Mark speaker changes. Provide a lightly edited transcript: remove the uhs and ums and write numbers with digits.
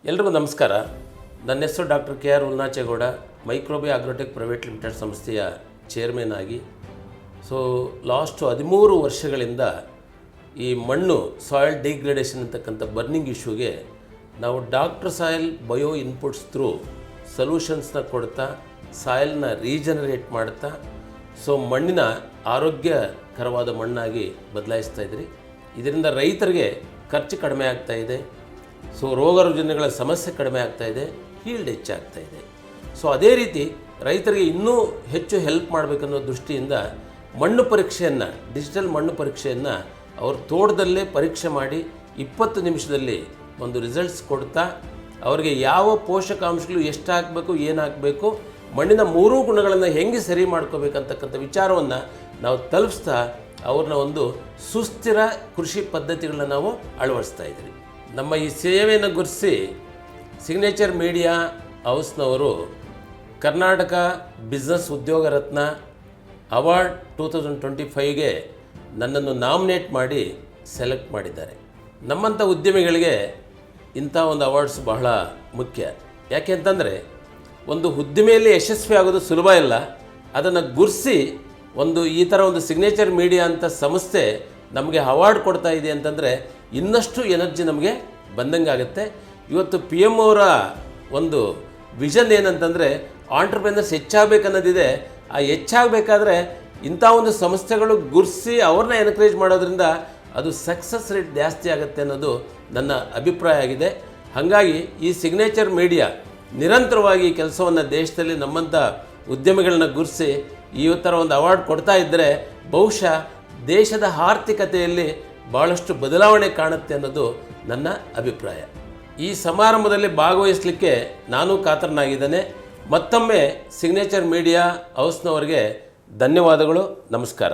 Speaker 1: ಎಲ್ರಿಗೂ ನಮಸ್ಕಾರ. ನನ್ನ ಹೆಸರು doctor K R. Ulnachegowda, Microbi Agrotech private limited ಸಂಸ್ಥೆಯ ಚೇರ್ಮನ್ ಆಗಿ ಲಾಸ್ಟ್ 13 ವರ್ಷಗಳಿಂದ ಈ ಮಣ್ಣು ಸಾಯಿಲ್ ಡಿಗ್ರೇಡೇಷನ್ ಅಂತಕ್ಕಂಥ ಬರ್ನಿಂಗ್ ಇಶ್ಯೂಗೆ ನಾವು doctor soil bio inputs through ಸೊಲ್ಯೂಷನ್ಸ್ನ ಕೊಡ್ತಾ ಸಾಯಿಲ್ನ ರೀಜನರೇಟ್ ಮಾಡ್ತಾ ಮಣ್ಣಿನ ಆರೋಗ್ಯಕರವಾದ ಮಣ್ಣಾಗಿ ಬದಲಾಯಿಸ್ತಾ ಇದ್ರಿ. ಇದರಿಂದ ರೈತರಿಗೆ ಖರ್ಚು ಕಡಿಮೆ ಆಗ್ತಾಯಿದೆ, ರೋಗ ರುಜಿನಗಳ ಸಮಸ್ಯೆ ಕಡಿಮೆ ಆಗ್ತಾಯಿದೆ, ಹೀಲ್ಡ್ ಹೆಚ್ಚಾಗ್ತಾಯಿದೆ. ಅದೇ ರೀತಿ ರೈತರಿಗೆ ಇನ್ನೂ ಹೆಚ್ಚು ಹೆಲ್ಪ್ ಮಾಡಬೇಕನ್ನೋ ದೃಷ್ಟಿಯಿಂದ ಮಣ್ಣು ಪರೀಕ್ಷೆಯನ್ನು, ಡಿಜಿಟಲ್ ಮಣ್ಣು ಪರೀಕ್ಷೆಯನ್ನು ಅವ್ರ ತೋಟದಲ್ಲೇ ಪರೀಕ್ಷೆ ಮಾಡಿ 20 ನಿಮಿಷದಲ್ಲಿ ಒಂದು ರಿಸಲ್ಟ್ಸ್ ಕೊಡ್ತಾ ಅವರಿಗೆ ಯಾವ ಪೋಷಕಾಂಶಗಳು ಎಷ್ಟು ಹಾಕಬೇಕು, ಏನು ಹಾಕಬೇಕು, ಮಣ್ಣಿನ 3 ಗುಣಗಳನ್ನು ಹೆಂಗೆ ಸರಿ ಮಾಡ್ಕೋಬೇಕಂತಕ್ಕಂಥ ವಿಚಾರವನ್ನು ನಾವು ತಲುಪಿಸ್ತಾ ಅವ್ರನ್ನ ಒಂದು ಸುಸ್ಥಿರ ಕೃಷಿ ಪದ್ಧತಿಗಳನ್ನ ನಾವು ಅಳವಡಿಸ್ತಾ ಇದ್ದೀವಿ. ನಮ್ಮ ಈ ಸೇವೆಯನ್ನು ಗುರುತಿಸಿ ಸಿಗ್ನೇಚರ್ ಮೀಡಿಯಾ ಹೌಸ್ನವರು ಕರ್ನಾಟಕ ಬಿಸ್ನೆಸ್ ಉದ್ಯೋಗ ರತ್ನ ಅವಾರ್ಡ್ 2025ಗೆ ನನ್ನನ್ನು ನಾಮಿನೇಟ್ ಮಾಡಿ ಸೆಲೆಕ್ಟ್ ಮಾಡಿದ್ದಾರೆ. ನಮ್ಮಂಥ ಉದ್ಯಮಿಗಳಿಗೆ ಇಂಥ ಒಂದು ಅವಾರ್ಡ್ಸ್ ಬಹಳ ಮುಖ್ಯ. ಯಾಕೆ ಅಂತಂದರೆ ಒಂದು ಉದ್ದಿಮೆಯಲ್ಲಿ ಯಶಸ್ವಿ ಆಗೋದು ಸುಲಭ ಇಲ್ಲ. ಅದನ್ನು ಗುರುತಿಸಿ ಈ ಥರ ಒಂದು ಸಿಗ್ನೇಚರ್ ಮೀಡಿಯಾ ಅಂತ ಸಂಸ್ಥೆ ನಮಗೆ ಅವಾರ್ಡ್ ಕೊಡ್ತಾ ಇದೆ ಅಂತಂದರೆ ಇನ್ನಷ್ಟು ಎನರ್ಜಿ ನಮಗೆ ಬಂದಂಗೆ ಆಗುತ್ತೆ. ಇವತ್ತು PM ಅವರ ಒಂದು ವಿಷನ್ ಏನಂತಂದರೆ ಆಂಟ್ರಪ್ರೆನರ್ಸ್ ಹೆಚ್ಚಾಗಬೇಕನ್ನೋದಿದೆ. ಆ ಹೆಚ್ಚಾಗಬೇಕಾದ್ರೆ ಇಂಥ ಒಂದು ಸಂಸ್ಥೆಗಳು ಗುರುತಿಸಿ ಅವ್ರನ್ನ ಎನ್ಕರೇಜ್ ಮಾಡೋದ್ರಿಂದ ಅದು ಸಕ್ಸಸ್ ರೇಟ್ ಜಾಸ್ತಿ ಆಗುತ್ತೆ ಅನ್ನೋದು ನನ್ನ ಅಭಿಪ್ರಾಯ ಆಗಿದೆ. ಹಾಗಾಗಿ ಈ ಸಿಗ್ನೇಚರ್ ಮೀಡಿಯಾ ನಿರಂತರವಾಗಿ ಕೆಲಸವನ್ನು ದೇಶದಲ್ಲಿ ನಮ್ಮಂಥ ಉದ್ಯಮಿಗಳನ್ನ ಗುರುತಿಸಿ ಈ ಥರ ಒಂದು ಅವಾರ್ಡ್ ಕೊಡ್ತಾ ಇದ್ದರೆ ಬಹುಶಃ ದೇಶದ ಆರ್ಥಿಕತೆಯಲ್ಲಿ ಭಾಳಷ್ಟು ಬದಲಾವಣೆ ಕಾಣುತ್ತೆ ಅನ್ನೋದು ನನ್ನ ಅಭಿಪ್ರಾಯ. ಈ ಸಮಾರಂಭದಲ್ಲಿ ಭಾಗವಹಿಸಲಿಕ್ಕೆ ನಾನು ಕಾತರನಾಗಿದ್ದೇನೆ. ಮತ್ತೊಮ್ಮೆ ಸಿಗ್ನೇಚರ್ ಮೀಡಿಯಾ ಹೌಸ್ನವರಿಗೆ ಧನ್ಯವಾದಗಳು. ನಮಸ್ಕಾರ.